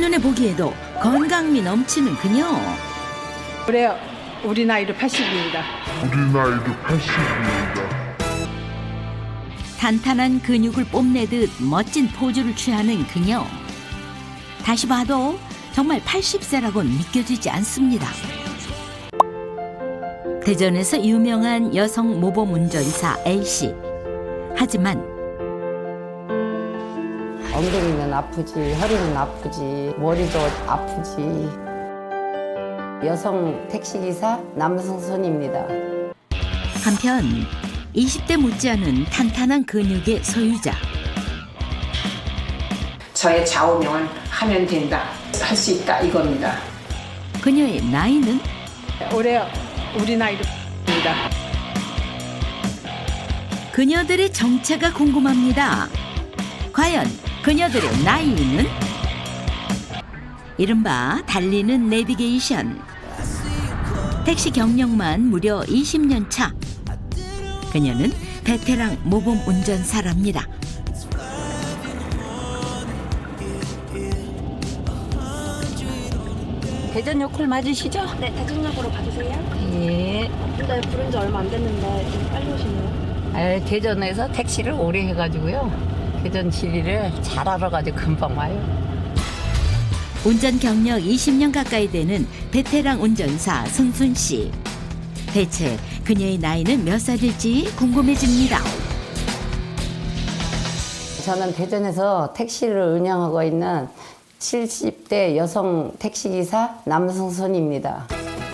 한눈에 보기에도 건강미 넘치는 그녀. 그래요. 우리 나이로 80입니다. 우리 나이도 80입니다. 탄탄한 근육을 뽐내듯 멋진 포즈를 취하는 그녀. 다시 봐도 정말 80세라고는 믿겨지지 않습니다. 대전에서 유명한 여성 모범 운전사 A씨. 하지만 엉덩이는 아프지, 허리는 아프지, 머리도 아프지. 여성 택시기사 남성선입니다. 한편 20대 못지않은 탄탄한 근육의 소유자. 저의 좌우명은 하면 된다, 할 수 있다 이겁니다. 그녀의 나이는 올해 우리 나이로 입니다. 그녀들의 정체가 궁금합니다. 과연 그녀들의 나이는? 이른바 달리는 내비게이션. 택시 경력만 무려 20년 차. 그녀는 베테랑 모범 운전사랍니다. 대전역홀 맞으시죠? 네, 대전역으로 받으세요. 예. 근데 부른 지 얼마 안 됐는데 좀 빨리 오시네요. 대전에서 택시를 오래 해가지고요. 대전 지리를 잘 알아가지고 금방 와요. 운전 경력 20년 가까이 되는 베테랑 운전사 승순 씨. 대체 그녀의 나이는 몇 살일지 궁금해집니다. 저는 대전에서 택시를 운영하고 있는 70대 여성 택시기사 남성선입니다.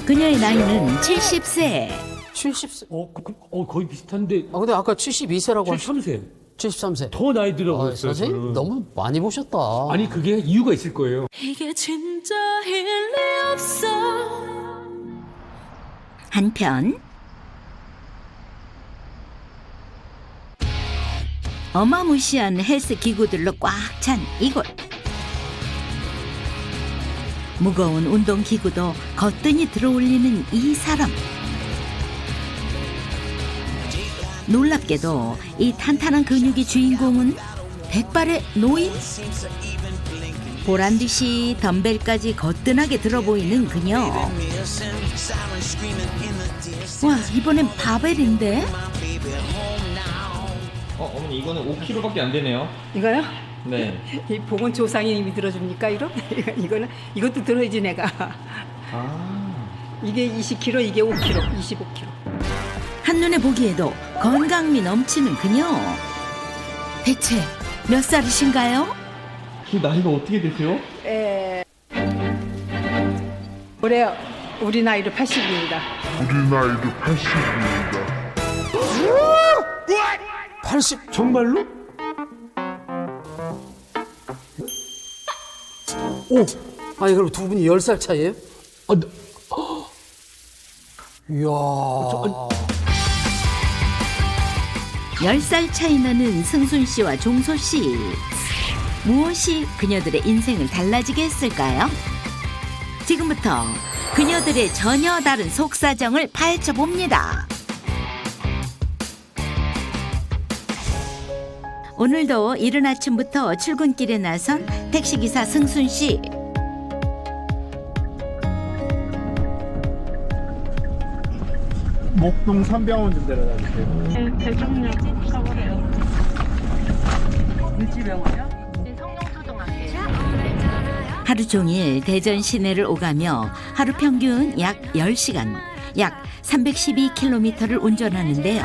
그녀의 나이는 70세. 70세. 거의 비슷한데 근데 아까 72세라고 하셨 73세 73세. 더 나이 들어 보였어요. 선생님 저는. 너무 많이 보셨다. 아니 그게 이유가 있을 거예요. 이게 진짜 일리 없어. 한편 어마무시한 헬스 기구들로 꽉 찬 이곳. 무거운 운동 기구도 거뜬히 들어올리는 이 사람. 놀랍게도 이 탄탄한 근육의 주인공은 백발의 노인? 보란듯이 덤벨까지 거뜬하게 들어 보이는 그녀. 와, 이번엔 바벨인데? 어머니 이거는 5kg밖에 안 되네요. 이거요? 네. 이 보건 조상님이 들어줍니까 이거? 이것도 들어야지 내가. 이게 20kg, 이게 5kg, 25kg. 한눈에 보기에도 건강미 넘치는 그녀. 대체 몇 살이신가요? 그 나이가 어떻게 되세요? 올해 우리 나이로 80입니다. 우리 나이도 80입니다. 80. 정말로? 오. 아니 그럼 두 분이 10살 차이예요? 이야. 10살 차이 나는 승순 씨와 종소 씨. 무엇이 그녀들의 인생을 달라지게 했을까요? 지금부터 그녀들의 전혀 다른 속사정을 파헤쳐 봅니다. 오늘도 이른 아침부터 출근길에 나선 택시기사 승순 씨. 목동 삼병원 좀 데려다 주세요. 네, 대전역 가버려요. 하루 종일 대전 시내를 오가며 하루 평균 약 10시간, 약 312km를 운전하는데요.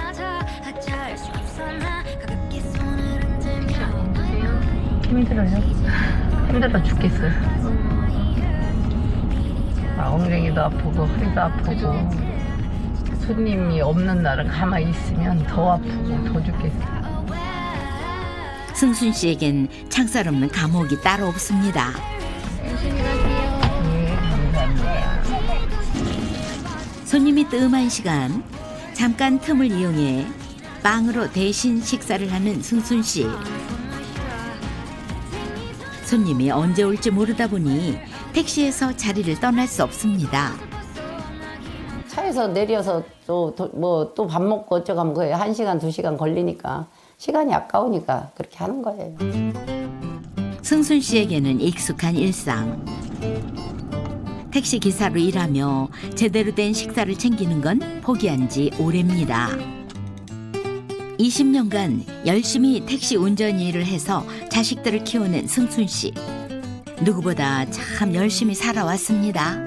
힘들어요. 힘들어 죽겠어요. 엉덩이도 아프고 허리도 아프고 손님이 없는 날은 가만히 있으면 더 아프고 더 죽겠어요. 승순 씨에겐 창살 없는 감옥이 따로 없습니다. 네, 감사합니다. 손님이 뜸한 시간 잠깐 틈을 이용해 빵으로 대신 식사를 하는 승순 씨. 손님이 언제 올지 모르다 보니 택시에서 자리를 떠날 수 없습니다. 차에서 내려서 또 밥 먹고 어쩌고 하면 거의 1시간, 2시간 걸리니까 시간이 아까우니까 그렇게 하는 거예요. 승순 씨에게는 익숙한 일상. 택시 기사로 일하며 제대로 된 식사를 챙기는 건 포기한 지 오래입니다. 20년간 열심히 택시 운전 일을 해서 자식들을 키우는 승순 씨. 누구보다 참 열심히 살아왔습니다.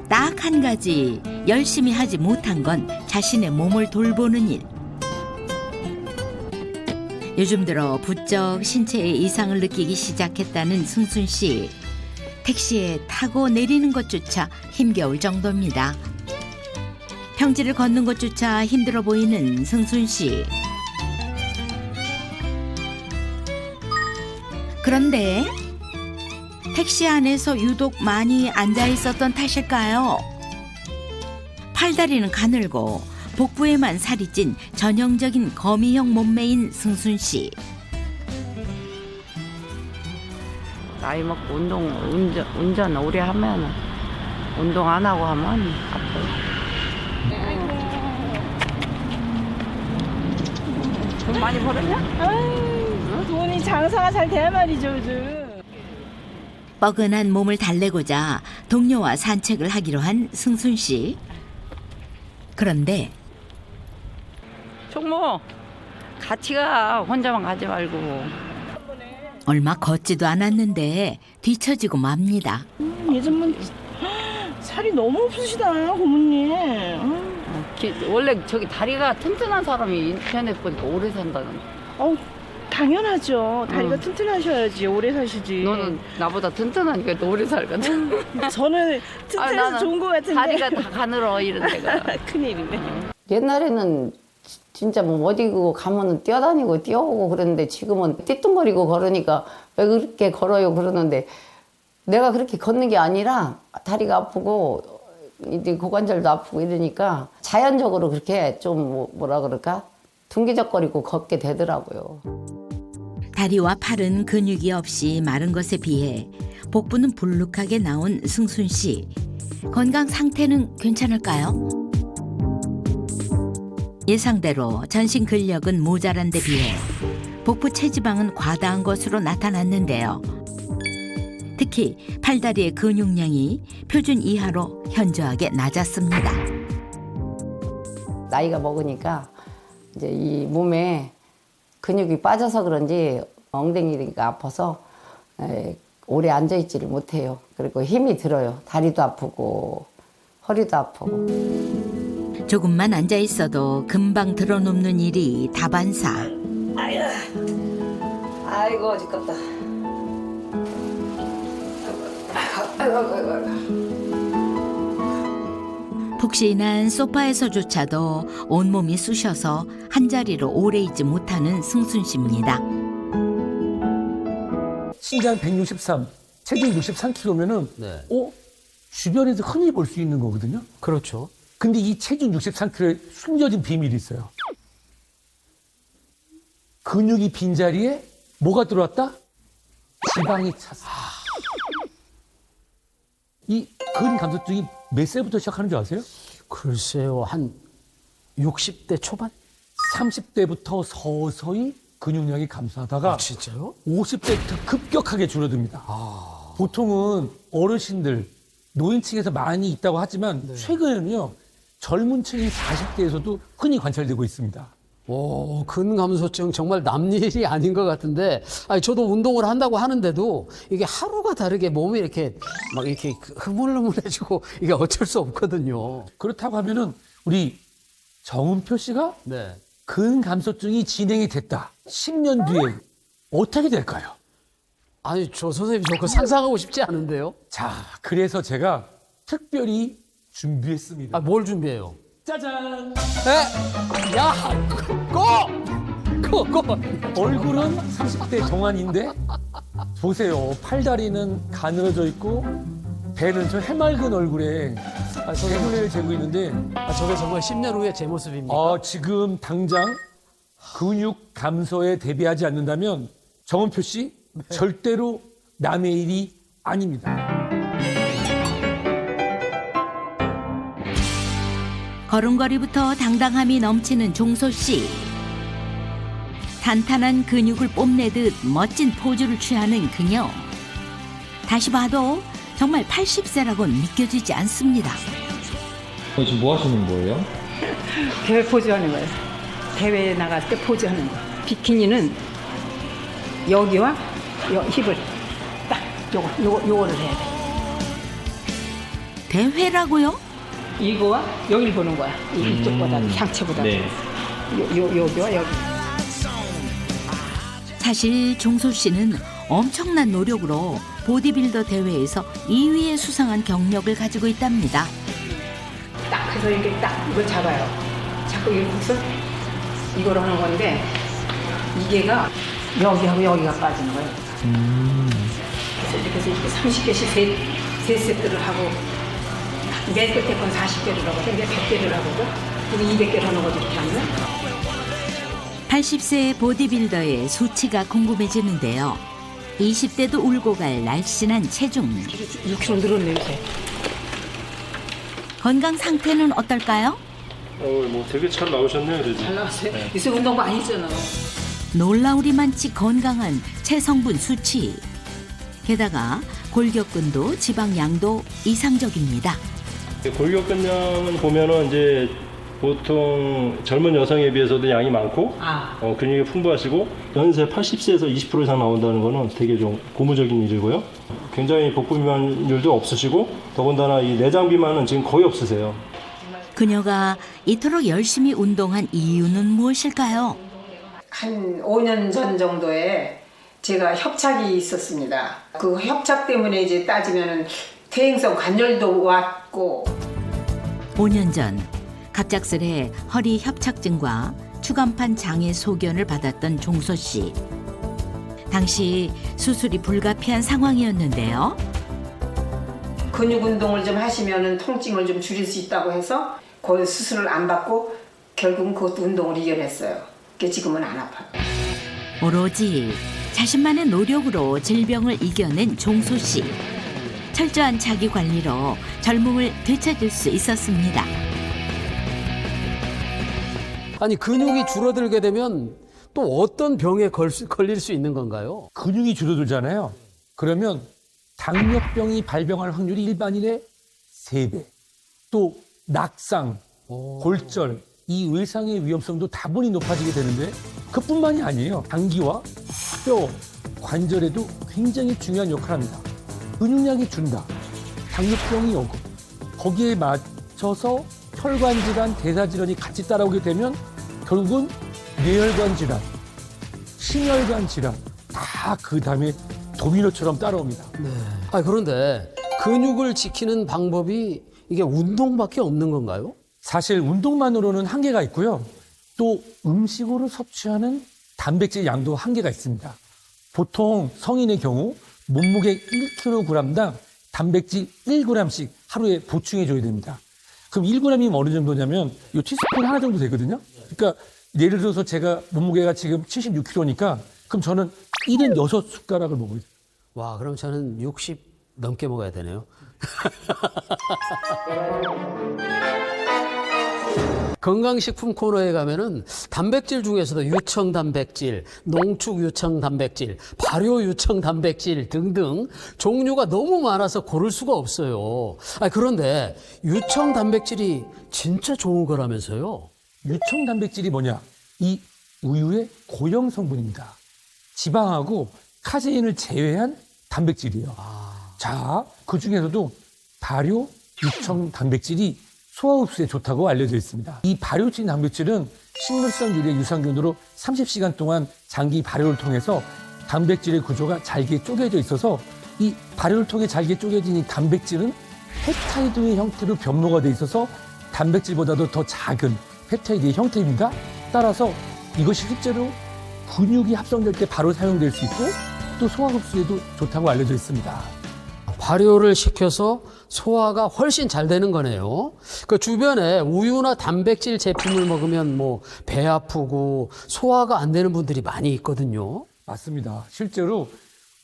딱 한 가지 열심히 하지 못한 건 자신의 몸을 돌보는 일. 요즘 들어 부쩍 신체에 이상을 느끼기 시작했다는 승순 씨. 택시에 타고 내리는 것조차 힘겨울 정도입니다. 평지를 걷는 것조차 힘들어 보이는 승순 씨. 그런데 택시 안에서 유독 많이 앉아 있었던 탓일까요? 팔다리는 가늘고 복부에만 살이 찐 전형적인 거미형 몸매인 승순 씨. 나이 먹고 운전 오래 하면 운동 안 하고 하면 아파요. 돈 많이 벌었냐? 돈이 장사가 잘 돼야 말이죠, 요즘. 뻐근한 몸을 달래고자 동료와 산책을 하기로 한 승순 씨. 그런데 총무 같이 가. 혼자만 가지 말고. 얼마 걷지도 않았는데 뒤처지고 맙니다. 요즘은 살이 너무 없으시다, 고모님. 원래 저기 다리가 튼튼한 사람이 인터넷 보니까 오래 산다는. 당연하죠. 다리가 튼튼하셔야지 오래 사시지. 너는 나보다 튼튼하니까 더 오래 살거든. 저는 튼튼해서 나는 좋은 것 같은데. 다리가 다 가늘어 이런 데가. 큰일이네. 옛날에는 진짜 뭐 어디 가면은 뛰어다니고 뛰어오고 그랬는데 지금은 띠뚱거리고 걸으니까 왜 그렇게 걸어요 그러는데 내가 그렇게 걷는 게 아니라 다리가 아프고 이제 고관절도 아프고 이러니까 자연적으로 그렇게 좀 뭐라 그럴까 둥기적거리고 걷게 되더라고요. 다리와 팔은 근육이 없이 마른 것에 비해 복부는 불룩하게 나온 승순 씨. 건강 상태는 괜찮을까요? 예상대로 전신 근력은 모자란 데 비해 복부 체지방은 과다한 것으로 나타났는데요. 특히 팔다리의 근육량이 표준 이하로 현저하게 낮았습니다. 나이가 먹으니까 이제 이 몸에 근육이 빠져서 그런지 엉덩이가 아파서 오래 앉아있지를 못해요. 그리고 힘이 들어요. 다리도 아프고 허리도 아프고. 조금만 앉아 있어도 금방 들어눕는 일이 다반사. 아이고 죽겠다. 푹신한 소파에서조차도 온몸이 쑤셔서 한자리로 오래 있지 못하는 승순 씨입니다. 신장 163, 체중 63kg면은 네. 주변에서 흔히 볼 수 있는 거거든요. 그렇죠. 근데 이 체중 63kg에 숨겨진 비밀이 있어요. 근육이 빈 자리에 뭐가 들어왔다? 지방이 찼어. 이 근감소증이 몇 살부터 시작하는 줄 아세요? 글쎄요, 한 60대 초반? 30대부터 서서히 근육량이 감소하다가 진짜요? 50대부터 급격하게 줄어듭니다. 보통은 어르신들, 노인층에서 많이 있다고 하지만 최근에는요. 젊은 층인 40대에서도 흔히 관찰되고 있습니다. 근감소증 정말 남일이 아닌 것 같은데, 아니, 저도 운동을 한다고 하는데도 이게 하루가 다르게 몸이 이렇게 막 이렇게 흐물흐물해지고 이게 어쩔 수 없거든요. 그렇다고 하면은 우리 정은표 씨가 네. 근감소증이 진행이 됐다. 10년 뒤에 어떻게 될까요? 아니, 저 선생님, 저 그거 상상하고 싶지 않은데요? 자, 그래서 제가 특별히 준비했습니다. 뭘 준비해요? 짜잔! 네? 야, 꺼! 얼굴은 30대 동안인데 보세요. 팔다리는 가늘어져 있고 배는 저 해맑은 얼굴에 개굴레를 재고 있는데 저게 정말 10년 후에 제 모습입니까? 지금 당장 근육 감소에 대비하지 않는다면 정은표 씨 절대로 남의 일이 아닙니다. 걸음걸이부터 당당함이 넘치는 종소 씨. 탄탄한 근육을 뽐내듯 멋진 포즈를 취하는 그녀. 다시 봐도 정말 80세라고는 믿겨지지 않습니다. 지금 뭐 하시는 거예요? 대회 포즈 하는 거예요. 대회에 나갈 때 포즈 하는 거. 비키니는 여기와 힙을 딱 요거를 해야 돼. 대회라고요? 이거와 여기를 보는 거야. 이쪽보다 상체보다. 네. 여기와 여기. 사실 종소 씨는 엄청난 노력으로 보디빌더 대회에서 2위에 수상한 경력을 가지고 있답니다. 딱 해서 이렇게 딱 이걸 잡아요. 잡고 이렇게 해서 이걸 하는 건데 이게가 여기하고 여기가 빠지는 거예요. 그래서 이렇게 해서 이렇게 30개씩 세 세트를 하고 맨 끝에 건 40개를 하거든. 이제 100개를 하거든. 그리고 200개를 하는 거지 이렇게 하면. 80세의 보디빌더의 수치가 궁금해지는데요. 20대도 울고 갈 날씬한 체중. 6kg 늘었네 요새. 건강 상태는 어떨까요? 뭐 되게 잘 나오셨네요, 그래도. 잘 나왔어요. 요새 운동 많이 했잖아. 놀라우리만치 건강한 체성분 수치. 게다가 골격근도 지방량도 이상적입니다. 골격근량은 보면은 이제 보통 젊은 여성에 비해서도 양이 많고 근육이 풍부하시고 연세 80세에서 20% 이상 나온다는 거는 되게 좀 고무적인 일이고요. 굉장히 복부 비만율도 없으시고 더군다나 이 내장 비만은 지금 거의 없으세요. 그녀가 이토록 열심히 운동한 이유는 무엇일까요? 한 5년 전 정도에 제가 협착이 있었습니다. 그 협착 때문에 이제 따지면은 퇴행성 관절도 왔고 5년 전 갑작스레 허리 협착증과 추간판 장애 소견을 받았던 종소 씨. 당시 수술이 불가피한 상황이었는데요. 근육 운동을 좀 하시면은 통증을 좀 줄일 수 있다고 해서 그 수술을 안 받고 결국은 그것도 운동을 이겨냈어요. 그게 지금은 안 아파요. 오로지 자신만의 노력으로 질병을 이겨낸 종소 씨. 철저한 자기 관리로 젊음을 되찾을 수 있었습니다. 아니 근육이 줄어들게 되면 또 어떤 병에 걸릴 수 있는 건가요? 근육이 줄어들잖아요. 그러면 당뇨병이 발병할 확률이 일반인의 3배. 또 낙상, 골절, 이 외상의 위험성도 다분히 높아지게 되는데 그뿐만이 아니에요. 장기와 뼈, 관절에도 굉장히 중요한 역할을 합니다. 근육량이 준다. 당뇨병이 오고 거기에 맞춰서 혈관 질환, 대사 질환이 같이 따라오게 되면 결국은 뇌혈관 질환, 심혈관 질환 다 그 다음에 도미노처럼 따라옵니다. 네. 아 그런데 근육을 지키는 방법이 이게 운동밖에 없는 건가요? 사실 운동만으로는 한계가 있고요. 또 음식으로 섭취하는 단백질 양도 한계가 있습니다. 보통 성인의 경우 몸무게 1kg당 단백질 1g씩 하루에 보충해줘야 됩니다. 그럼 1g이면 어느 정도냐면 이 티스푼 하나 정도 되거든요. 그러니까 예를 들어서 제가 몸무게가 지금 76kg니까 그럼 저는 76숟가락을 먹어야 돼요. 와 그럼 저는 60 넘게 먹어야 되네요. 건강식품 코너에 가면은 단백질 중에서도 유청 단백질, 농축 유청 단백질, 발효 유청 단백질 등등 종류가 너무 많아서 고를 수가 없어요. 그런데 유청 단백질이 진짜 좋은 거라면서요? 유청 단백질이 뭐냐? 이 우유의 고형 성분입니다. 지방하고 카제인을 제외한 단백질이에요. 자, 그 중에서도 발효 유청 단백질이 소화 흡수에 좋다고 알려져 있습니다. 이 발효진 단백질은 식물성 유래 유산균으로 30시간 동안 장기 발효를 통해서 단백질의 구조가 잘게 쪼개져 있어서 이 발효를 통해 잘게 쪼개진 이 단백질은 펩타이드의 형태로 변모가 돼 있어서 단백질보다도 더 작은 펩타이드의 형태입니다. 따라서 이것이 실제로 근육이 합성될 때 바로 사용될 수 있고 또 소화 흡수에도 좋다고 알려져 있습니다. 발효를 시켜서 소화가 훨씬 잘 되는 거네요. 그 주변에 우유나 단백질 제품을 먹으면 뭐 배 아프고 소화가 안 되는 분들이 많이 있거든요. 맞습니다. 실제로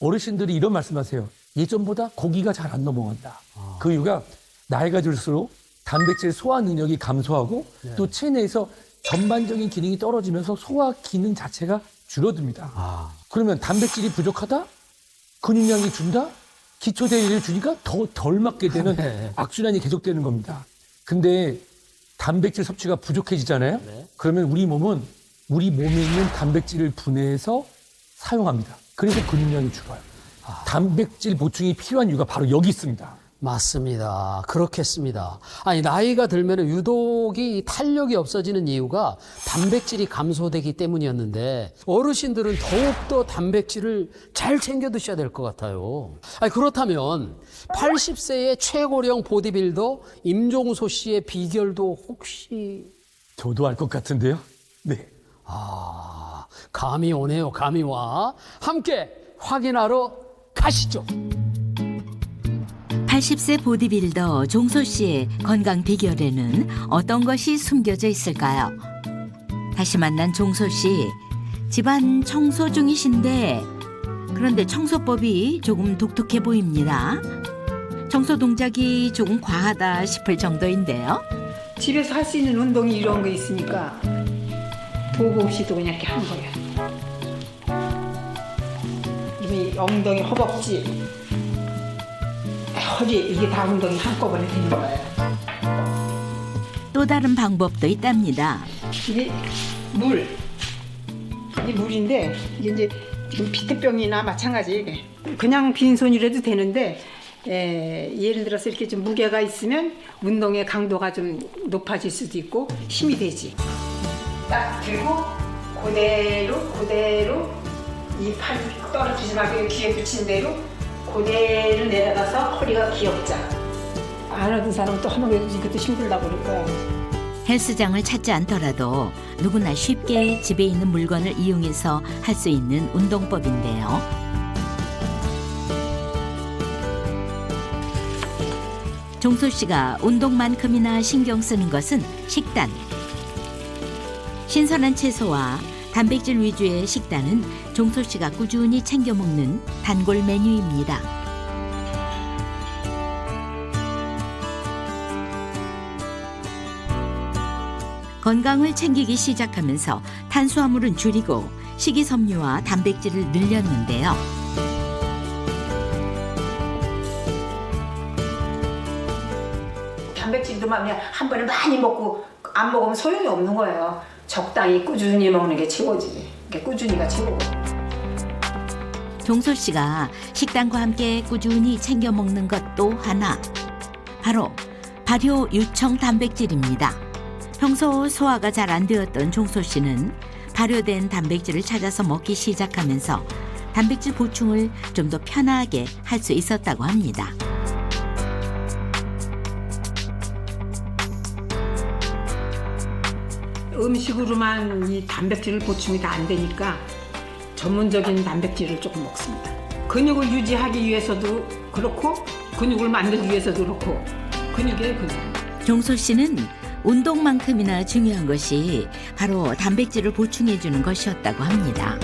어르신들이 이런 말씀하세요. 예전보다 고기가 잘 안 넘어간다. 그 이유가 나이가 들수록 단백질 소화 능력이 감소하고 또 체내에서 전반적인 기능이 떨어지면서 소화 기능 자체가 줄어듭니다. 그러면 단백질이 부족하다? 근육량이 준다? 기초 대사를 주니까 더 덜 맞게 되는 네. 악순환이 계속되는 겁니다. 근데 단백질 섭취가 부족해지잖아요. 네. 그러면 우리 몸은 우리 몸에 있는 단백질을 분해해서 사용합니다. 그래서 근육량이 줄어요. 단백질 보충이 필요한 이유가 바로 여기 있습니다. 맞습니다. 그렇겠습니다. 아니, 나이가 들면 유독이 이 탄력이 없어지는 이유가 단백질이 감소되기 때문이었는데 어르신들은 더욱더 단백질을 잘 챙겨 드셔야 될 것 같아요. 아니, 그렇다면 80세의 최고령 보디빌더 임종소 씨의 비결도 혹시 저도 알 것 같은데요. 네. 감이 오네요. 감이 와. 함께 확인하러 가시죠. 80세 보디빌더 종소 씨의 건강 비결에는 어떤 것이 숨겨져 있을까요? 다시 만난 종소 씨, 집안 청소 중이신데 그런데 청소법이 조금 독특해 보입니다. 청소 동작이 조금 과하다 싶을 정도인데요. 집에서 할 수 있는 운동이 이런 거 있으니까 보고 없이도 그냥 이렇게 하는 거예요. 이 엉덩이, 허벅지, 허리 이게 다 운동이 한꺼번에 되는 거예요. 또 다른 방법도 있답니다. 이게 물. 이게 물인데 이게 이제 지금 피트병이나 마찬가지 그냥 빈손이라도 되는데 예를 들어서 이렇게 좀 무게가 있으면 운동의 강도가 좀 높아질 수도 있고 힘이 되지. 딱 들고 그대로 이 팔 떨어지지 말고 귀에 붙인 대로 그대로 내려가서 허리가 기역자. 안 하던 사람은 또 하면 이것도 힘들다고 그럴 거야. 헬스장을 찾지 않더라도 누구나 쉽게 집에 있는 물건을 이용해서 할 수 있는 운동법인데요. 종소 씨가 운동만큼이나 신경 쓰는 것은 식단. 신선한 채소와 단백질 위주의 식단은 종소 씨가 꾸준히 챙겨 먹는 단골 메뉴입니다. 건강을 챙기기 시작하면서 탄수화물은 줄이고 식이섬유와 단백질을 늘렸는데요. 단백질도 한 번에 많이 먹고 안 먹으면 소용이 없는 거예요. 적당히 꾸준히 먹는 게 최고지. 꾸준히가 최고고. 종소 씨가 식단과 함께 꾸준히 챙겨 먹는 것 또 하나. 바로 발효 유청 단백질입니다. 평소 소화가 잘 안 되었던 종소 씨는 발효된 단백질을 찾아서 먹기 시작하면서 단백질 보충을 좀 더 편하게 할 수 있었다고 합니다. 음식으로만 이 단백질을 보충이 다 안 되니까 전문적인 단백질을 조금 먹습니다. 근육을 유지하기 위해서도 그렇고 근육을 만들기 위해서도 그렇고 근육이에요, 근육. 종소 씨는 운동만큼이나 중요한 것이 바로 단백질을 보충해주는 것이었다고 합니다.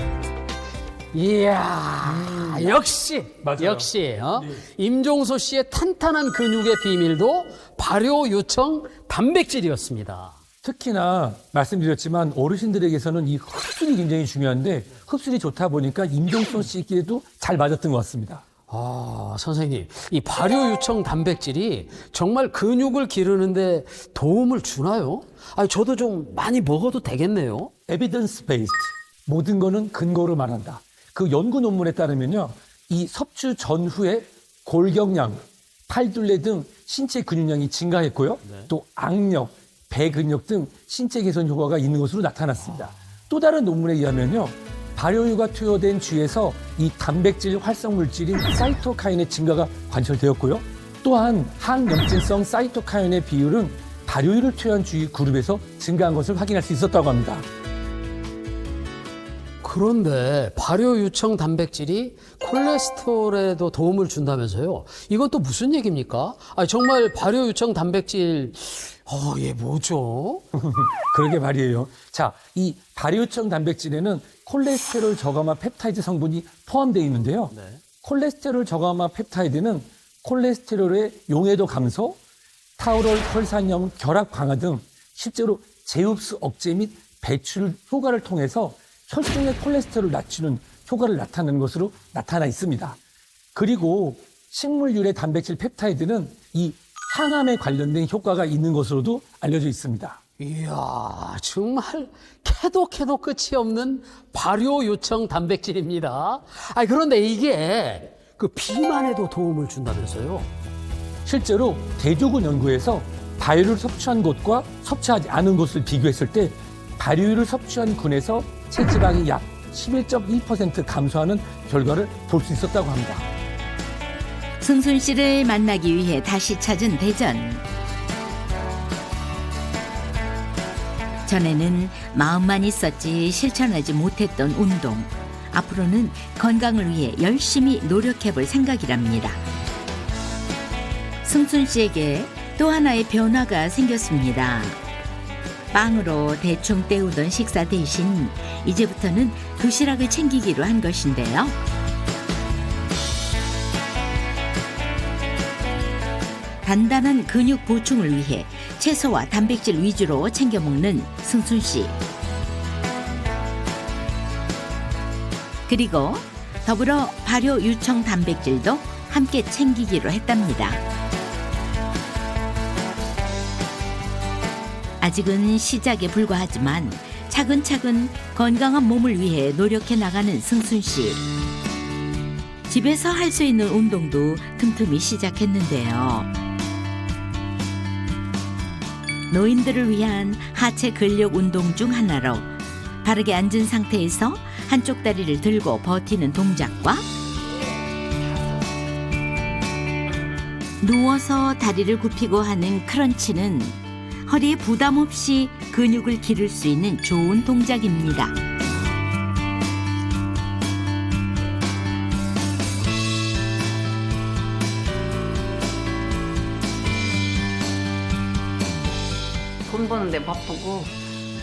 이야, 역시, 맞아요. 역시, 임종소 씨의 탄탄한 근육의 비밀도 발효 요청 단백질이었습니다. 특히나 말씀드렸지만 어르신들에게서는 이 흡수이 굉장히 중요한데 흡수이 좋다 보니까 임종소 씨에게도 잘 맞았던 것 같습니다. 선생님, 이 발효 유청 단백질이 정말 근육을 기르는데 도움을 주나요? 아니, 저도 좀 많이 먹어도 되겠네요. 에비던스 베이스드. 모든 거는 근거로 말한다. 그 연구 논문에 따르면요. 이 섭취 전후에 골격량, 팔둘레 등 신체 근육량이 증가했고요. 또 악력, 배근력 등 신체 개선 효과가 있는 것으로 나타났습니다. 또 다른 논문에 의하면요. 발효유가 투여된 쥐에서 이 단백질 활성 물질인 사이토카인의 증가가 관찰되었고요. 또한 항염증성 사이토카인의 비율은 발효유를 투여한 쥐 그룹에서 증가한 것을 확인할 수 있었다고 합니다. 그런데 발효 유청 단백질이 콜레스테롤에도 도움을 준다면서요? 이건 또 무슨 얘기입니까? 아니, 정말 발효 유청 단백질, 얘 뭐죠? 그러게 말이에요. 자, 이 발효청 단백질에는 콜레스테롤 저감화 펩타이드 성분이 포함되어 있는데요. 콜레스테롤 저감화 펩타이드는 콜레스테롤의 용해도 감소, 타우럴 혈산형 결합 강화 등 실제로 제흡수 억제 및 배출 효과를 통해서 혈중의 콜레스테롤을 낮추는 효과를 나타내는 것으로 나타나 있습니다. 그리고 식물유래 단백질 펩타이드는 이 항암에 관련된 효과가 있는 것으로도 알려져 있습니다. 이야, 정말 캐도 끝이 없는 발효 요청 단백질입니다. 그런데 이게 그 비만에도 도움을 준다면서요? 실제로 대조군 연구에서 발효를 섭취한 곳과 섭취하지 않은 곳을 비교했을 때 발효를 섭취한 군에서 체지방이 약 11.1% 감소하는 결과를 볼 수 있었다고 합니다. 승순 씨를 만나기 위해 다시 찾은 대전. 전에는 마음만 있었지 실천하지 못했던 운동. 앞으로는 건강을 위해 열심히 노력해볼 생각이랍니다. 승순 씨에게 또 하나의 변화가 생겼습니다. 빵으로 대충 때우던 식사 대신 이제부터는 도시락을 챙기기로 한 것인데요. 단단한 근육 보충을 위해 채소와 단백질 위주로 챙겨 먹는 승순 씨. 그리고 더불어 발효 유청 단백질도 함께 챙기기로 했답니다. 아직은 시작에 불과하지만 차근차근 건강한 몸을 위해 노력해 나가는 승순 씨. 집에서 할 수 있는 운동도 틈틈이 시작했는데요. 노인들을 위한 하체 근력 운동 중 하나로 바르게 앉은 상태에서 한쪽 다리를 들고 버티는 동작과 누워서 다리를 굽히고 하는 크런치는 허리에 부담 없이 근육을 기를 수 있는 좋은 동작입니다. 돈 버는데 바쁘고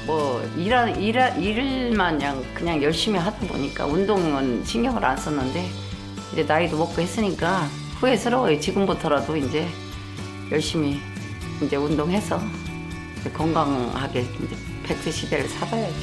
뭐 일만 그냥 열심히 하다 보니까 운동은 신경을 안 썼는데 이제 나이도 먹고 했으니까 후회스러워요. 지금부터라도 이제 열심히 이제 운동해서 건강하게 이제 100세 시대를 살아야지.